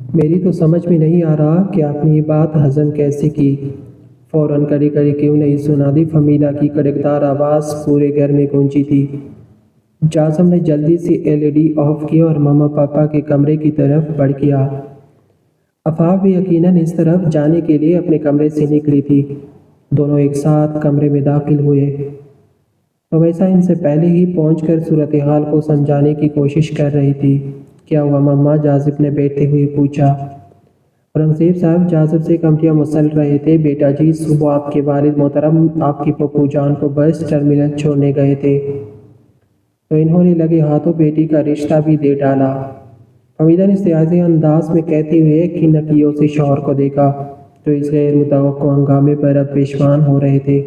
میری تو سمجھ میں نہیں آ رہا کہ آپ نے یہ بات ہضم کیسے کی۔ فوراً کڑی کڑی کیوں نہیں سنا دی؟ فمیدہ کی کڑکدار آواز پورے گھر میں گونجی تھی۔ جاسم نے جلدی سے LED آف کی اور ماما پاپا کے کمرے کی طرف بڑھ گیا۔ آفاق بھی یقیناً اس طرف جانے کے لیے اپنے کمرے سے نکلی تھی۔ دونوں ایک ساتھ کمرے میں داخل ہوئے۔ رمیسا ان سے پہلے ہی پہنچ کر صورتحال کو سمجھانے کی کوشش کر رہی تھی۔ کیا ہوا ماما؟ جازب نے بیٹھتے ہوئے پوچھا۔ اورنگزیب صاحب جازب سے کمٹیاں مسل رہے تھے۔ بیٹا جی، صبح آپ کے والد محترم آپ کی پپو جان کو بس ٹرمینل چھوڑنے گئے تھے تو انہوں نے لگے ہاتھوں بیٹی کا رشتہ بھی دے ڈالا۔ حمیدہ نے استحضائی انداز میں کہتے ہوئے کھنکیوں سے شوہر کو دیکھا جو اس غیر متوقع ہنگامے پر اب پیشمان ہو رہے تھے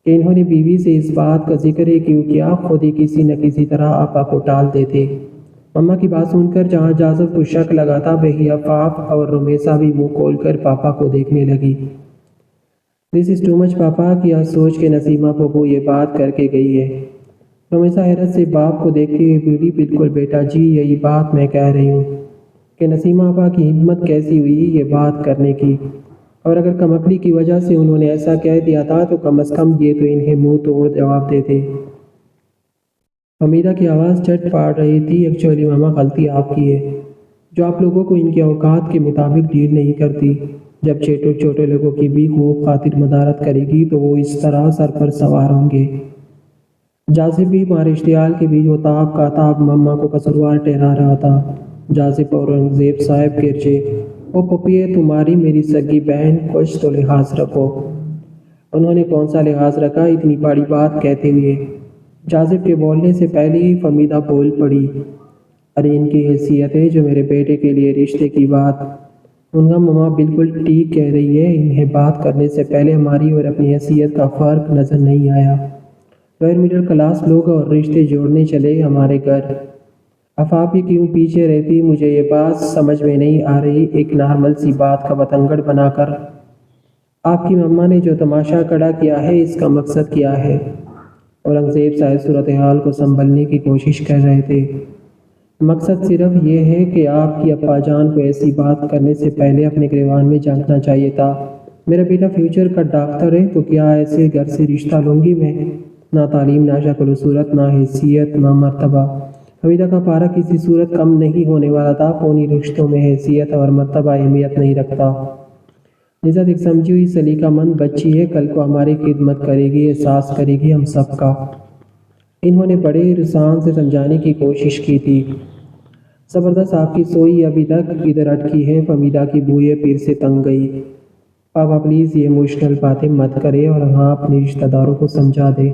کہ انہوں نے بیوی سے اس بات کا ذکر ہی کیوں کیا، خود ہی کسی نہ کسی طرح آپا کو ٹال دیتے۔ مما کی بات سن کر جہاں جازب کو شک لگا تھا وہی آفاق اور رمیسا بھی منہ کھول کر پاپا کو دیکھنے لگی۔ دس از ٹو مچ پاپا، کیا سوچ کے نسیمہ پپو یہ بات کر کے گئی ہے؟ رمیسا حیرت سے باپ کو دیکھتے ہوئے بولی، بالکل بیٹا جی، یہی بات میں کہہ رہی ہوں کہ نسیمہ آپا کی ہمت کیسی ہوئی یہ بات کرنے کی، اور اگر کمکڑی کی وجہ سے انہوں نے ایسا کہہ دیا تھا تو کم از کم یہ تو انہیں منہ توڑ جواب دیتے۔ حمیدہ کی آواز چٹ پاڑ رہی تھی۔ ایکچولی ماما، غلطی آپ کی ہے جو آپ لوگوں کو ان کے اوقات کے مطابق ڈیل نہیں کرتی۔ جب چھوٹے لوگوں کی بھی خوب خاطر مدارت کرے گی تو وہ اس طرح سر پر سوار ہوں گے۔ جازب بھی مارے اشتعال کے بیچ وہ تاب کا تاب مما کو قصوروار ٹھہرا رہا تھا۔ جازب اور اورنگزیب صاحب گرجے، او پپیے، تمہاری میری سگی بہن، کچھ تو لحاظ رکھو۔ انہوں نے کون سا لحاظ رکھا اتنی بڑی بات کہتے ہوئے؟ جازب کے بولنے سے پہلے ہی فمیدہ بول پڑی، ارے ان کی حیثیت ہے جو میرے بیٹے کے لیے رشتے کی بات۔ ان کا ماما بالکل ٹھیک کہہ رہی ہے، انہیں بات کرنے سے پہلے ہماری اور اپنی حیثیت کا فرق نظر نہیں آیا۔ غیر مڈل کلاس لوگ اور رشتے جوڑنے چلے ہمارے گھر۔ آفاق بھی کیوں پیچھے رہتی؟ مجھے یہ بات سمجھ میں نہیں آ رہی، ایک نارمل سی بات کا بتنگڑ بنا کر آپ کی مما نے جو تماشا کھڑا کیا ہے اس کا مقصد کیا ہے؟ اورنگزیب صاحب صورتحال کو سنبھلنے کی کوشش کر رہے تھے۔ مقصد صرف یہ ہے کہ آپ کی اپا جان کو ایسی بات کرنے سے پہلے اپنے گریبان میں جھانکنا چاہیے تھا۔ میرا بیٹا فیوچر کا ڈاکٹر ہے تو کیا ایسے گھر سے رشتہ لوں گی میں؟ نہ تعلیم، نہ شکل و صورت، نہ حیثیت، نہ مرتبہ۔ حمیدہ کا پارا کسی صورت کم نہیں ہونے والا تھا۔ خونی رشتوں میں حیثیت اور مرتبہ اہمیت نہیں رکھتا۔ نزت ایک سمجھی ہوئی سلیقہ مند بچی ہے، کل کو ہماری خدمت کرے گی، احساس کرے گی ہم سب کا۔ انہوں نے بڑے رسان سے سمجھانے کی کوشش کی تھی۔ زبردست آپ کی سوئی ابھی تک ادھر اٹکی ہے۔ فمیدہ کی بوئے پھر سے تنگ گئی۔ پاپا پلیز یہ ایموشنل باتیں مت کرے اور ہاں اپنے رشتہ داروں کو سمجھا دے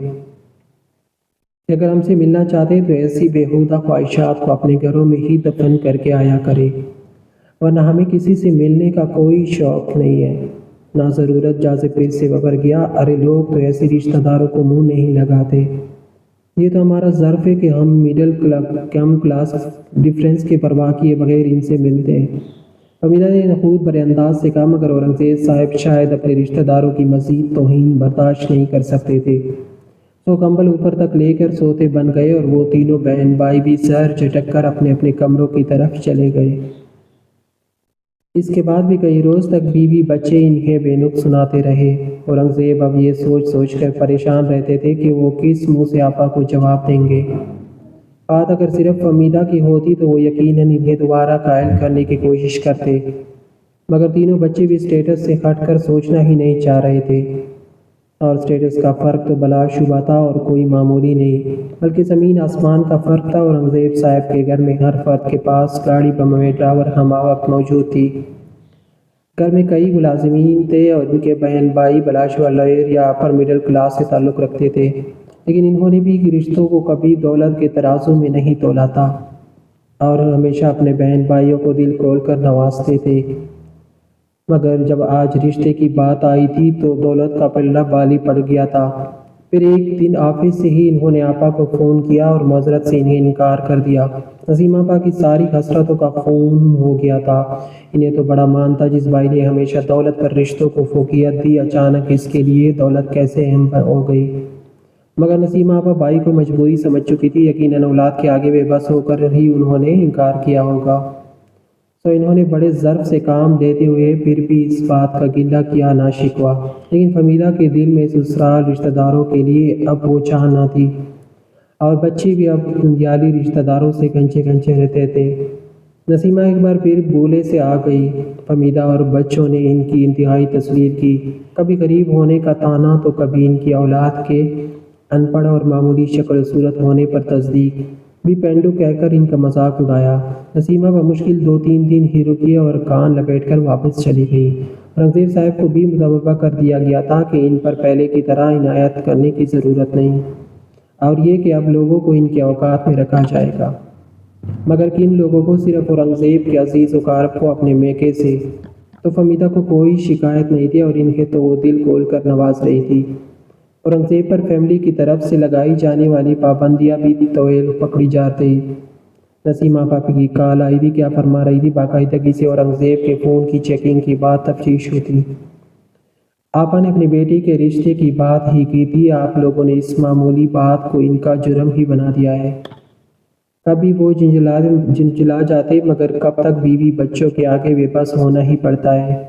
کہ اگر ہم سے ملنا چاہتے تو ایسی بیہودہ خواہشات کو اپنے گھروں میں ہی دفن کر کے آیا کرے، ورنہ ہمیں کسی سے ملنے کا کوئی شوق نہیں ہے۔ نہ ضرورت، جازب پھر سے ببر گیا، ارے لوگ تو ایسے رشتہ داروں کو منہ نہیں لگاتے، یہ تو ہمارا ظرف ہے کہ ہم مڈل کم کلاس ڈفرینس کے پرواہ کیے بغیر ان سے ملتے ہیں۔ حمیدہ نے نخوت بھرے انداز سے کہا، مگر اورنگزیب صاحب شاید اپنے رشتہ داروں کی مزید توہین برداشت نہیں کر سکتے تھے، تو کمبل اوپر تک لے کر سوتے بن گئے اور وہ تینوں بہن بھائی بھی سر جھٹک کر اپنے اپنے کمروں کی طرف چلے گئے۔ اس کے بعد بھی کئی روز تک بیوی بچے انہیں بے نقص سناتے رہے۔ اورنگزیب اب یہ سوچ کر پریشان رہتے تھے کہ وہ کس منہ سے آپا کو جواب دیں گے۔ بات اگر صرف فمیدہ کی ہوتی تو وہ یقیناً انہیں دوبارہ قائل کرنے کی کوشش کرتے، مگر تینوں بچے بھی اسٹیٹس سے ہٹ کر سوچنا ہی نہیں چاہ رہے تھے، اور اسٹیٹس کا فرق تو بلا شبہ تھا اور کوئی معمولی نہیں بلکہ زمین آسمان کا فرق تھا۔ اورنگزیب صاحب کے گھر میں ہر فرد کے پاس گاڑی بم ڈرائیور ہمہ وقت موجود تھی۔ گھر میں کئی ملازمین تھے اور ان کے بہن بھائی بلا شبہ لوئر یا اپر مڈل کلاس سے تعلق رکھتے تھے، لیکن انہوں نے بھی رشتوں کو کبھی دولت کے ترازو میں نہیں تولا تھا اور ہمیشہ اپنے بہن بھائیوں کو دل کھول کر نوازتے تھے۔ مگر جب آج رشتے کی بات آئی تھی تو دولت کا پلڑا بالی پڑ گیا تھا۔ پھر ایک دن آفس سے ہی انہوں نے آپا کو فون کیا اور معذرت سے انہیں انکار کر دیا۔ نسیم آپا کی ساری حسرتوں کا خون ہو گیا تھا۔ انہیں تو بڑا مان تھا جس بھائی نے ہمیشہ دولت پر رشتوں کو فوقیت دی، اچانک اس کے لیے دولت کیسے اہم ہو گئی؟ مگر نسیم آپا بھائی کو مجبوری سمجھ چکی تھی، یقیناً اولاد کے آگے بے بس ہو کر ہی انہوں نے انکار کیا ہوگا۔ تو انہوں نے بڑے ضرب سے کام لیتے ہوئے پھر بھی اس بات کا گلہ کیا نہ شکوا، لیکن فمیدہ کے دل میں سسرال رشتہ داروں کے لیے اب وہ چاہ نہ تھی، اور بچے بھی اب دنیاوی رشتہ داروں سے کنچے کنچے رہتے تھے۔ نسیمہ ایک بار پھر بھولے سے آ گئی۔ فمیدہ اور بچوں نے ان کی انتہائی تصویر کی، کبھی قریب ہونے کا طعنہ تو کبھی ان کی اولاد کے ان پڑھ اور معمولی شکل و صورت ہونے پر تصدیق بھی پینڈو کہہ کر ان کا مذاق اڑایا۔ نسیمہ بمشکل 2-3 دن ہی رکی اور کان لپیٹ کر واپس چلی گئی۔ اورنگزیب صاحب کو بھی مطمئن کر دیا گیا تھا کہ ان پر پہلے کی طرح عنایت کرنے کی ضرورت نہیں، اور یہ کہ اب لوگوں کو ان کے اوقات میں رکھا جائے گا، مگر کن لوگوں کو؟ صرف اورنگزیب کے عزیز اقارب کو اپنے میکے سے تو فمیدہ کو کوئی شکایت نہیں تھی، اور انہیں تو وہ دل کھول کر نواز رہی تھی۔ اورنگزیب پر فیملی کی طرف سے لگائی جانے والی پابندیاں بھی طویل پکڑی جاتی۔ نسیمہ پاپی کی کال آئی تھی، کیا فرما رہی تھی؟ باقاعدگی سے اورنگزیب کے فون کی چیکنگ کی بات تفتیش ہوتی۔ آپا نے اپنی بیٹی کے رشتے کی بات ہی کی تھی، آپ لوگوں نے اس معمولی بات کو ان کا جرم ہی بنا دیا ہے۔ کبھی وہ جھنجھلا جاتے، مگر کب تک بیوی بچوں کے آگے بے بس ہونا ہی پڑتا ہے۔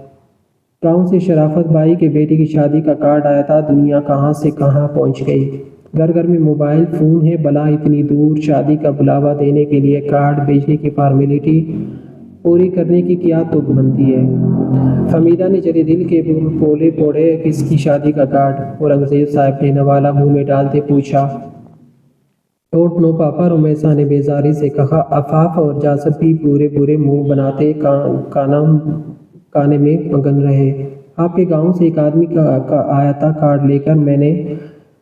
گاؤں سے شرافت بھائی کے بیٹے کی شادی کا کارڈ آیا تھا، دنیا کہاں سے کہاں پہنچ گئی۔ گھر گھر میں موبائل فون ہے، بلا اتنی دور شادی کا بلاوا دینے کے لیے کارڈ بھیجنے کی فارمیلٹی پوری کرنے کی کیا تک بنتی ہے؟ فمیدہ نے جلے دل کے بولے پوڑے، کس کی شادی کا کارڈ؟ اورنگزیب صاحب نے نوالا منہ میں ڈالتے پوچھا۔ ڈونٹ نو پاپا، رمیسا نے بیزاری سے کہا۔ آفاف اور جاسب بھی برے برے منہ بناتے کانے میں مگن رہے۔ آپ کے گاؤں سے ایک آدمی کا آیا تھا کارڈ لے کر، میں نے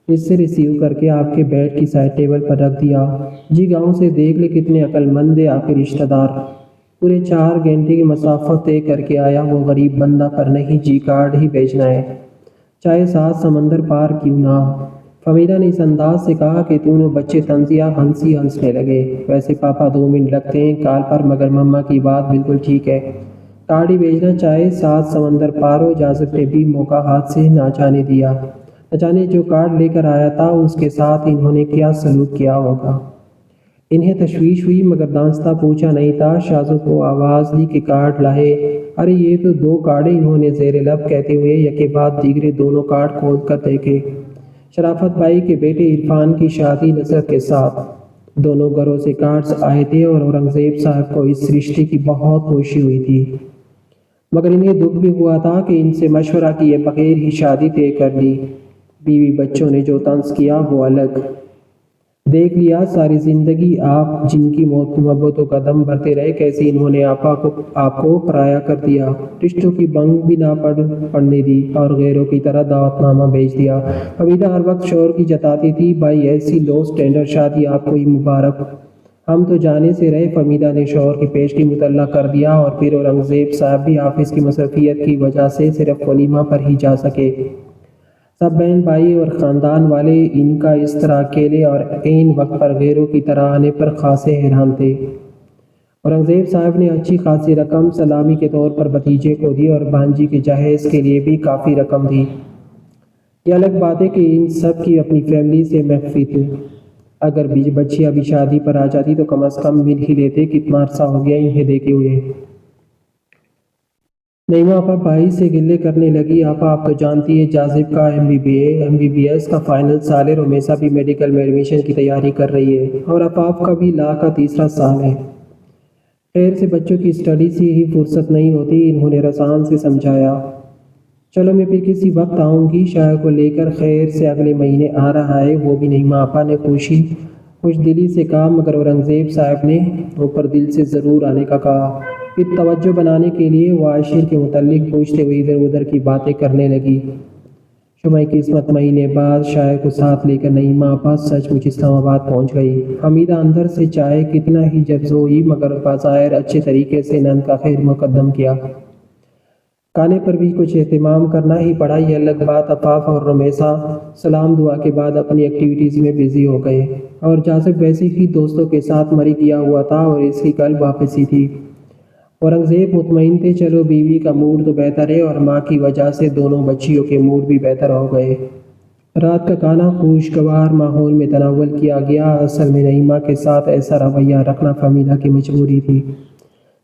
اسے ریسیو کر کے آپ کے بیڈ کی سائڈ ٹیبل پر رکھ دیا۔ جی گاؤں سے دیکھ لے کتنے عقل مند ہے آپ کے رشتہ دار، پورے 4 گھنٹے کی مسافت طے کر کے آیا وہ غریب بندہ، پر نہیں جی کارڈ ہی بھیجنا ہے، چاہے 7 سمندر پار کیوں نہ ہو۔ فمیدہ نے اس انداز سے کہا کہ دونوں بچے طنزیہ ہنسنے لگے۔ ویسے پاپا 2 منٹ لگتے ہیں کال پر، مگر مما کی بات بالکل ٹھیک ہے، کارڈ ہی بھیجنا، چاہے 7 سمندر پار ہو۔ جاسب نے بھی موقع ہاتھ سے نہ جانے دیا، نہ جانے جو کارڈ لے کر آیا تھا اس کے ساتھ انہوں نے کیا سلوک کیا ہوگا۔ انہیں تشویش ہوئی، مگر دانستہ پوچھا نہیں تھا۔ شازو کو آواز دی کہ کارڈ لائے۔ ارے یہ تو 2 کارڈیں، انہوں نے زیر لب کہتے ہوئے یکے بعد دیگرے دونوں کارڈ کھول کر دیکھے۔ شرافت بھائی کے بیٹے عرفان کی شادی نصرت کے ساتھ۔ دونوں گھروں سے کارڈز آئے تھے اور اورنگزیب صاحب کو اس رشتے کی بہت خوشی ہوئی تھی، مگر انہیں دکھ بھی ہوا تھا کہ ان سے مشورہ کیے بغیر ہی شادی طے کر لی۔ بیوی بچوں نے جو طنز کیا وہ الگ دیکھ لیا۔ ساری زندگی آپ جن کی محبتوں کا دم بھرتے رہے، کیسے انہوں نے آپ کو پرایا کر دیا، رشتوں کی بنگ بھی نہ پڑنے دی اور غیروں کی طرح دعوت نامہ بھیج دیا۔ فمیدہ ہر وقت شوہر کی جتاتی تھی، بھائی ایسی لو سٹینڈرڈ شادی آپ کو ہی مبارک، ہم تو جانے سے رہے۔ فمیدہ نے شوہر کی پیشگی مطلع کر دیا، اور پھر اورنگزیب صاحب بھی آفس کی مصروفیت کی وجہ سے صرف ولیمہ پر ہی جا سکے۔ سب بہن بھائی اور خاندان والے ان کا اس طرح اکیلے اور عین وقت پر غیروں کی طرح آنے پر خاصے حیران تھے۔ اورنگزیب صاحب نے اچھی خاصی رقم سلامی کے طور پر بھتیجے کو دی، اور بھانجی کے جہیز کے لیے بھی کافی رقم دی۔ یہ الگ بات ہے کہ ان سب کی اپنی فیملی سے مخفی تھی۔ اگر بچی ابھی شادی پر آ جاتی تو کم از کم مل ہی لیتے، کتنا عرصہ ہو گیا انہیں دیکھے ہوئے۔ نعیمہ آپا بھائی سے گلے کرنے لگی۔ آپا آپ تو جانتی ہے جاسب کا MBBS کا فائنل سال ہے، رمیسا بھی میڈیکل میں ایڈمیشن کی تیاری کر رہی ہے، اور آفاف کا بھی لاء کا 3را سال ہے۔ خیر سے بچوں کی اسٹڈی سے ہی فرصت نہیں ہوتی، انہوں نے رسان سے سمجھایا۔ چلو میں پھر کسی وقت آؤں گی، شاہ کو لے کر خیر سے اگلے مہینے آ رہا ہے وہ بھی، نعیمہ آپا نے خوش دلی سے کہا، مگر اورنگزیب صاحب نے اوپر دل سے ضرور آنے کا کہا۔ پھر توجہ بنانے کے لیے وہ عاشر کے متعلق پوچھتے ہوئے ادھر ادھر کی باتیں کرنے لگی۔ شمع قسمت مہینے بعد شاہ کو ساتھ لے کر نعیمہ آپا سچ مچ اسلام آباد پہنچ گئی۔ حمیدہ اندر سے چاہے کتنا ہی جذب ہوئی، مگر بظاہر اچھے طریقے سے نند کا خیر مقدم کیا۔ کھانے پر بھی کچھ اہتمام کرنا ہی پڑا۔ یہ الگ بات آفاف اور رمیسا سلام دعا کے بعد اپنی ایکٹیویٹیز میں بزی ہو گئے، اور جاسب ویسے ہی دوستوں کے ساتھ مری گیا ہوا تھا اور اس کی کل واپسی تھی۔ اورنگزیب مطمئن تھے، چلو بیوی کا موڈ تو بہتر ہے، اور ماں کی وجہ سے دونوں بچیوں کے موڈ بھی بہتر ہو گئے۔ رات کا کھانا خوشگوار ماحول میں تناول کیا گیا۔ اصل میں نعیمہ کے ساتھ ایسا رویہ رکھنا فمیدہ کی مجبوری تھی،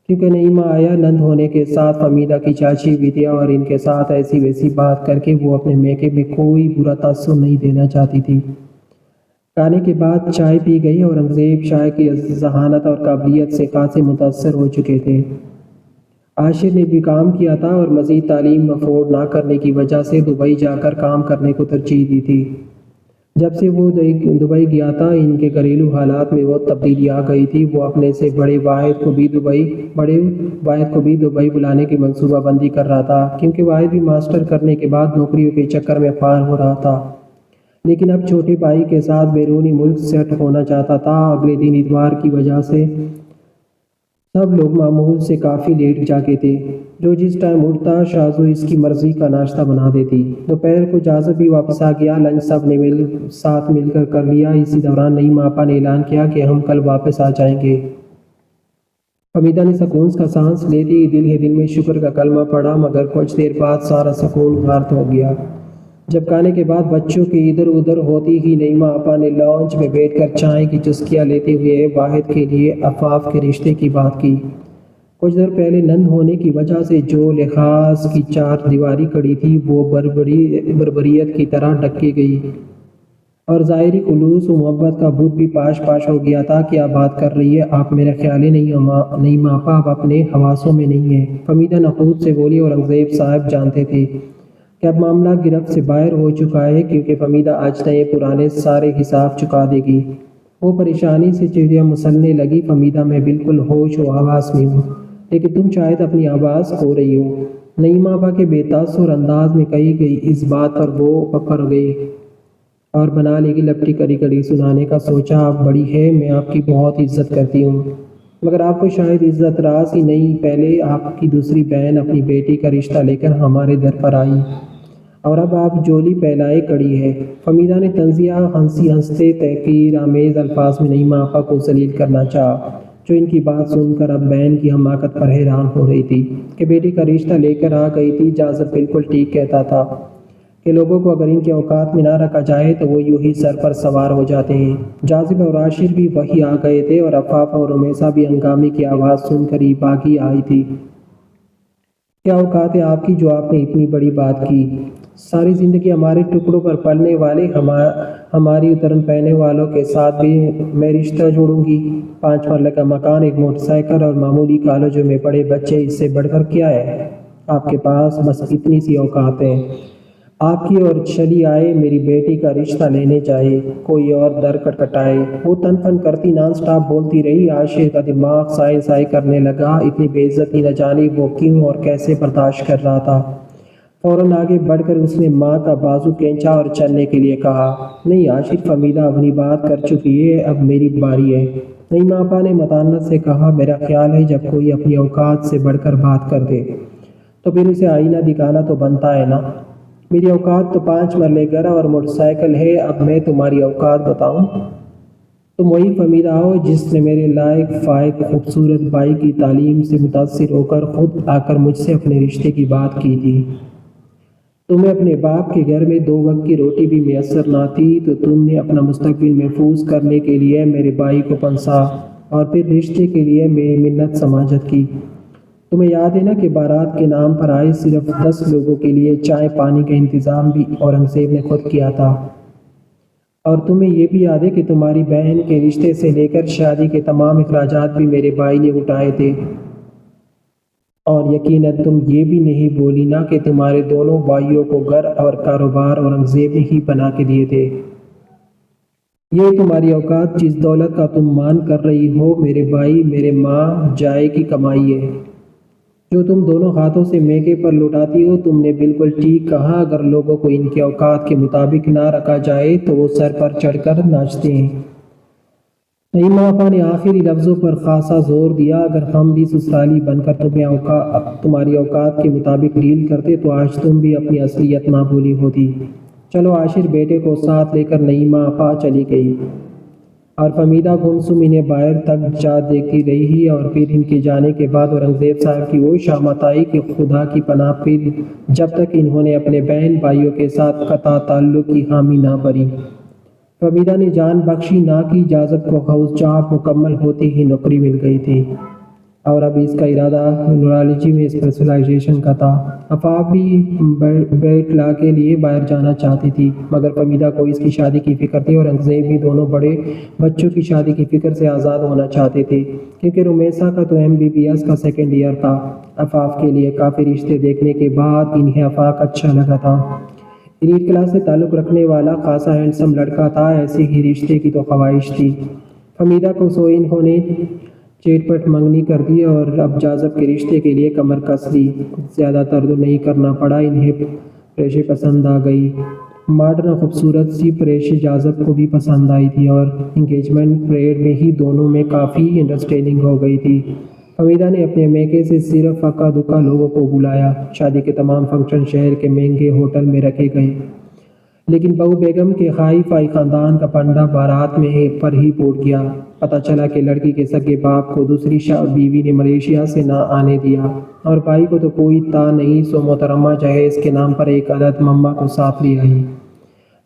کیونکہ نعیمہ آیا نند ہونے کے ساتھ فمیدہ کی چاچی بھی تھی اور ان کے ساتھ ایسی ویسی بات کر کے وہ اپنے میکے میں کوئی برا تاثر نہیں دینا چاہتی تھی۔ کھانے کے بعد چائے پی گئی اور اورنگزیب شاہ کی ذہانت اور قابلیت سے خاصے متاثر ہو چکے تھے۔ عاشر نے بھی کام کیا تھا اور مزید تعلیم افورڈ نہ کرنے کی وجہ سے دبئی جا کر کام کرنے کو ترجیح دی تھی۔ جب سے وہ دبئی گیا تھا ان کے گھریلو حالات میں بہت تبدیلی آ گئی تھی۔ وہ اپنے سے بڑے واحد کو بھی دبئی بلانے کی منصوبہ بندی کر رہا تھا، کیونکہ واحد بھی ماسٹر کرنے کے بعد نوکریوں کے چکر میں خوار ہو رہا تھا، لیکن اب چھوٹے بھائی کے ساتھ بیرونی ملک سیٹ ہونا چاہتا تھا۔ اگلے دن اتوار کی وجہ سے سب لوگ معمول سے کافی لیٹ جاگے تھے۔ جو جس ٹائم اٹھتا شازو اس کی مرضی کا ناشتہ بنا دیتی۔ دوپہر کو جازب بھی واپس آ گیا۔ لنچ سب نے ساتھ مل کر لیا۔ اسی دوران نعیمہ آپا نے اعلان کیا کہ ہم کل واپس آ جائیں گے۔ حمیدہ نے سکون کا سانس لیتی دل ہی دل میں شکر کا کلمہ پڑھا، مگر کچھ دیر بعد سارا سکون غارت ہو گیا جب کھانے کے بعد بچوں کی ادھر ادھر ہوتی ہی نعیمہ آپا نے لاؤنج میں بیٹھ کر چائے کی چسکیاں لیتے ہوئے واحد کے لیے عفاف کے رشتے کی بات کی۔ کچھ دیر پہلے نند ہونے کی وجہ سے جو لحاظ کی چار دیواری کڑی تھی وہ بربریت کی طرح ڈھکی گئی اور ظاہری خلوص و محبت کا بت بھی پاش پاش ہو گیا تھا۔ کیا بات کر رہی ہے آپ؟ میرا خیال ہے نعیمہ آپا اب اپنے حواسوں میں نہیں ہے، فمیدہ نخوت سے بولی۔ اور اورنگزیب صاحب جانتے تھے کہ اب معاملہ گرفت سے باہر ہو چکا ہے، کیونکہ فمیدہ آج نئے پرانے سارے حساب چکا دے گی۔ وہ پریشانی سے چہرہ مسلنے لگی۔ فمیدہ میں بالکل ہوش و حواس میں ہوں، لیکن تم شاید اپنی آواز کھو رہی ہو۔ نعیمہ آپا کے بے تاثر انداز میں کہی گئی اس بات پر وہ پکڑ گئی اور بنا لے گی لپٹی کڑی سنانے کا۔ سوچا آپ بڑی ہے، میں آپ کی بہت عزت کرتی ہوں، مگر آپ کو شاید عزت راز ہی نہیں۔ پہلے آپ کی دوسری بہن اپنی بیٹی کا رشتہ لے کر ہمارے در پر آئی اور اب آپ جولی پھیلائے کڑی ہے۔ فمیدہ نے طنزیہ ہنستے تحقیر آمیز الفاظ میں نعیمہ آپا کو ذلیل کرنا چاہا، جو ان کی بات سن کر اب بہن کی حماقت پر حیران ہو رہی تھی کہ بیٹی کا رشتہ لے کر آ گئی تھی۔ جازب بالکل ٹھیک کہتا تھا کہ لوگوں کو اگر ان کے اوقات میں نہ رکھا جائے تو وہ یوں ہی سر پر سوار ہو جاتے ہیں۔ جازب اور عاشر بھی وہی آ گئے تھے اور عفاف اور رمیسہ بھی ہنگامے کی آواز سن کر ہی باغی آئی تھی۔ کیا اوقات ہے آپ کی جو آپ نے اتنی بڑی بات کی؟ ساری زندگی ہمارے ٹکڑوں پر پلنے والے، ہماری اترن پہنے والوں کے ساتھ بھی میں رشتہ جوڑوں گی؟ 5 مرلہ کا مکان، ایک موٹر سائیکل اور معمولی کالجوں میں پڑھے بچے، اس سے بڑھ کر کیا ہے آپ کے پاس؟ بس اتنی سی اوقات ہے آپ کی اور چلی آئے میری بیٹی کا رشتہ لینے جائے، کوئی اور در کٹکھٹائے۔ وہ تن فن کرتی نان سٹاپ بولتی رہی۔ عاشر کا دماغ سائیں کرنے لگا۔ اتنی بے عزتی نہ جانے وہ کیوں اور کیسے برداشت کر رہا تھا۔ فوراً آگے بڑھ کر اس نے ماں کا بازو کھینچا اور چلنے کے لیے کہا۔ نہیں عاشر، فمیدہ اپنی بات کر چکی ہے، اب میری باری ہے۔ نعیمہ آپا نے متانت سے کہا۔ میرا خیال ہے جب کوئی اپنی اوقات سے بڑھ کر بات کر دے تو پھر اسے آئینہ دکھانا تو بنتا ہے نا۔ میری اوقات تو 5 مرلے گھر اور موٹر سائیکل ہے۔ اب میں تمہاری اوقات بتاؤں؟ تم وہی فمیدہ ہو جس نے میرے لائق فائق خوبصورت بھائی کی تعلیم سے متاثر ہو کر خود آ کر مجھ سے اپنے رشتے کی بات کی تھی۔ تمہیں اپنے باپ کے گھر میں 2 وقت کی روٹی بھی میسر نہ تھی تو تم نے اپنا مستقبل محفوظ کرنے کے لیے میرے بھائی کو پنسا اور پھر رشتے کے لیے میری منت سماجت کی۔ تمہیں یاد ہے نا کہ بارات کے نام پر آئے صرف 10 لوگوں کے لیے چائے پانی کا انتظام بھی اورنگزیب نے خود کیا تھا، اور تمہیں یہ بھی یاد ہے کہ تمہاری بہن کے رشتے سے لے کر شادی کے تمام اخراجات بھی میرے بھائی نے اٹھائے تھے، اور یقیناً تم یہ بھی نہیں بولی نا کہ تمہارے دونوں بھائیوں کو گھر اور کاروبار اورنگزیب نے ہی بنا کے دیے تھے۔ یہ تمہاری اوقات جس دولت کا تم مان کر رہی ہو میرے بھائی میرے ماں جائے کی کمائی ہے، جو تم دونوں ہاتھوں سے میکے پر لٹاتی ہو۔ تم نے بالکل ٹھیک کہا، اگر لوگوں کو ان کے اوقات کے مطابق نہ رکھا جائے تو وہ سر پر چڑھ کر ناچتے ہیں۔ نعیمہ آپا نے آخری لفظوں پر خاصا زور دیا۔ اگر ہم بھی سسرالی بن کر تمہاری اوقات کے مطابق ڈیل کرتے تو آج تم بھی اپنی اصلیت نہ بھولی ہوتی۔ چلو عاشر بیٹے کو ساتھ لے کر نعیمہ آپا چلی گئی اور فمیدہ گمسم انہیں باہر تک جا دیکھتی رہی، اور پھر ان کے جانے کے بعد اورنگزیب صاحب کی وہ شامت آئی کہ خدا کی پناہ پھر جب تک انہوں نے اپنے بہن بھائیوں کے ساتھ قطع تعلق کی حامی نہ بھری، فمیدہ نے جان بخشی نہ کی۔ جازب کو ہاؤس جاب مکمل ہوتے ہی نوکری مل گئی تھی۔ اور اب اس کا ارادہ نیورولوجی میں اسپیشلائزیشن کا تھا۔ آفاق بھی بیٹ لا کے لیے باہر جانا چاہتی تھی، مگر فمیدہ کو اس کی شادی کی فکر تھی اور اورنگزیب بھی دونوں بڑے بچوں کی شادی کی فکر سے آزاد ہونا چاہتے تھے، کیونکہ رمیسا کا تو MBBS کا سیکنڈ ایئر تھا۔ آفاق کے لیے کافی رشتے دیکھنے کے بعد انہیں آفاق اچھا لگا تھا۔ ایلیٹ کلاس سے تعلق رکھنے والا خاصا ہینڈسم لڑکا تھا، ایسے ہی رشتے کی تو خواہش تھی۔ فمیدہ کو سو انہوں نے چیٹ پٹ منگنی کر دی اور اب جازب کے رشتے کے لیے کمر کس لی۔ زیادہ تردد نہیں کرنا پڑا، انہیں پریشے پسند آ گئی۔ ماڈرن خوبصورت سی پریشے جازب کو بھی پسند آئی تھی اور انگیجمنٹ پریڈ میں ہی دونوں میں کافی انڈرسٹینڈنگ ہو گئی تھی۔ فمیدہ نے اپنے میکے سے صرف اکا دکا لوگوں کو بلایا۔ شادی کے تمام فنکشن شہر کے مہنگے ہوٹل میں رکھے گئے، لیکن بہو بیگم کے ہائی فائی خاندان کا پنڈا بارات میں پر ہی ٹوٹ گیا۔ پتہ چلا کہ لڑکی کے سگے باپ کو دوسری بیوی نے ملیشیا سے نہ آنے دیا اور بھائی کو تو کوئی تا نہیں، سو محترمہ جہیز کے نام پر ایک عدد مما کو ساتھ لے آئی۔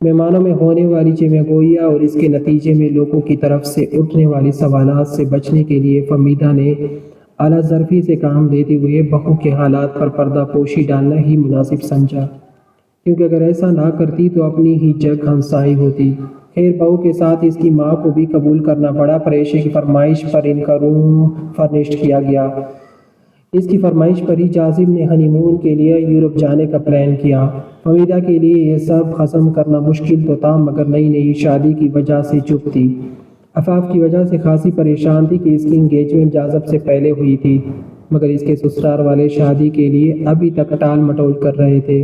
مہمانوں میں ہونے والی چمگوئیاں اور اس کے نتیجے میں لوگوں کی طرف سے اٹھنے والی سوالات سے بچنے کے لیے فمیدہ نے اعلیٰ ظرفی سے کام لیتے ہوئے بہو کے حالات پر پردہ پوشی ڈالنا ہی مناسب سمجھا، کیونکہ اگر ایسا نہ کرتی تو اپنی ہی جگ ہنسائی ہوتی۔ خیر، بہو کے ساتھ اس کی ماں کو بھی قبول کرنا پڑا۔ پریشے کی فرمائش پر ان کا روم فرنشڈ کیا گیا۔ اس کی فرمائش پر ہی جازب نے ہنی مون کے لیے یورپ جانے کا پلان کیا۔ فمیدہ کے لیے یہ سب ہضم کرنا مشکل تو تھا، مگر نئی شادی کی وجہ سے چپ تھی۔ آفاق کی وجہ سے خاصی پریشان تھی کہ اس کی انگیجمنٹ جازب سے پہلے ہوئی تھی، مگر اس کے سسرال والے شادی کے لیے ابھی تک ٹال مٹول کر رہے تھے۔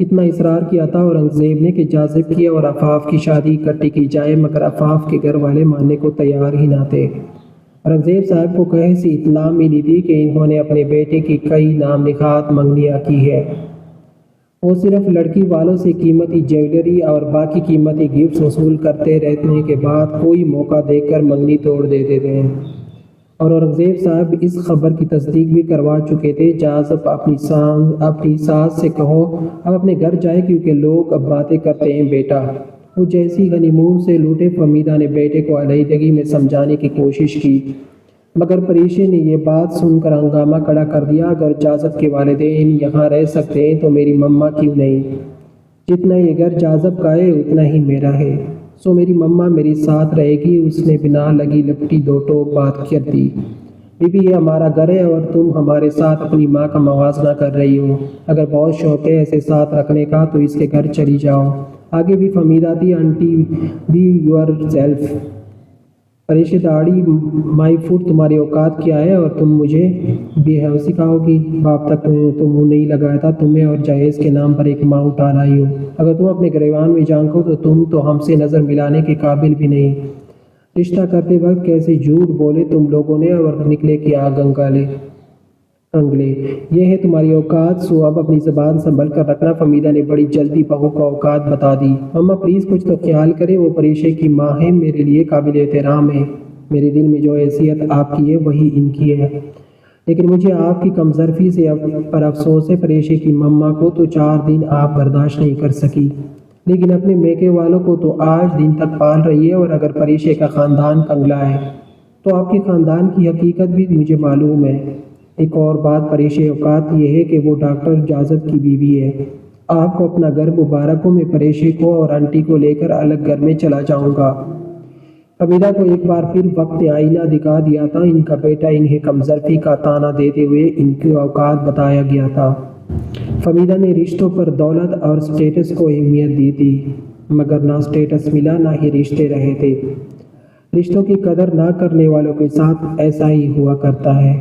اتنا اصرار کیا تھا اورنگزیب نے کہ جازب کی اور آفاق کی شادی اکٹھی کی جائے، مگر آفاق کے گھر والے ماننے کو تیار ہی نہ تھے۔ اورنگزیب صاحب کو کہیں سے اطلاع ملی تھی کہ انہوں نے اپنے بیٹے کی کئی نام نہاد منگنیاں کی ہے۔ وہ صرف لڑکی والوں سے قیمتی جیولری اور باقی قیمتی گفٹس وصول کرتے رہنے کے بعد کوئی موقع دیکھ کر منگنی توڑ دیتے تھے، اور اورنگزیب صاحب اس خبر کی تصدیق بھی کروا چکے تھے۔ جازب اپنی ساس سے کہو اب اپنے گھر جائے، کیونکہ لوگ اب باتیں کرتے ہیں بیٹا۔ وہ جیسی ہنی مون سے لوٹے، فمیدہ نے بیٹے کو علیحدگی میں سمجھانے کی کوشش کی، مگر پریشے نے یہ بات سن کر ہنگامہ کھڑا کر دیا۔ اگر جازب کے والدین یہاں رہ سکتے ہیں تو میری مما کیوں نہیں؟ جتنا یہ گھر جازب کا ہے اتنا ہی میرا ہے، سو میری مما میری ساتھ رہے گی۔ اس نے بنا لگی لپٹی دو ٹوک بات کر دی۔ بی بی، یہ ہمارا گھر ہے اور تم ہمارے ساتھ اپنی ماں کا موازنہ کر رہی ہو۔ اگر بہت شوق ہے ایسے ساتھ رکھنے کا تو اس کے گھر چلی جاؤ۔ آگے بھی فمیدہ تھی، آنٹی بی یور سیلف۔ پریشے داڑھی مائی فوٹ، تمہاری اوقات کیا ہے اور تم مجھے بے حیائی سکھاؤ گی؟ باپ تک تو منہ نہیں لگایا تھا، تمہیں اور جہیز کے نام پر ایک ماں اٹھا لائی ہو۔ اگر تم اپنے گریبان میں جھانکو تو تم تو ہم سے نظر ملانے کے قابل بھی نہیں۔ رشتہ کرتے وقت کیسے جھوٹ بولے تم لوگوں نے اور نکلے کیا انگلے۔ یہ ہے تمہاری اوقات، سو اب اپنی زبان سنبھل کر رکھنا۔ فمیدہ نے بڑی جلدی بہو کو اوقات بتا دی۔ مما پلیز کچھ تو خیال کرے، وہ پریشے کی ماں ہے، میرے لیے قابل احترام ہے۔ میرے دل میں جو حیثیت آپ کی ہے وہی ان کی ہے، لیکن مجھے آپ کی کم ظرفی سے پر افسوس ہے۔ پریشے کی مما کو تو 4 دن آپ برداشت نہیں کر سکی، لیکن اپنے میکے والوں کو تو آج دن تک پال رہی ہے، اور اگر پریشے کا خاندان کنگلا ہے تو آپ کے خاندان کی حقیقت بھی مجھے معلوم ہے۔ ایک اور بات، پریشے اوقات یہ ہے کہ وہ ڈاکٹر جازب کی بیوی ہے۔ آپ کو اپنا گھر مبارک ہو، میں پریشے کو اور آنٹی کو لے کر الگ گھر میں چلا جاؤں گا۔ فمیدہ کو ایک بار پھر وقت نے آئینہ دکھا دیا تھا۔ ان کا بیٹا انہیں کم ظرفی کا طعنہ دیتے ہوئے ان کی اوقات بتایا گیا تھا۔ فمیدہ نے رشتوں پر دولت اور سٹیٹس کو اہمیت دی تھی، مگر نہ سٹیٹس ملا نہ ہی رشتے رہے تھے۔ رشتوں کی قدر نہ کرنے والوں کے ساتھ ایسا ہی ہوا کرتا ہے۔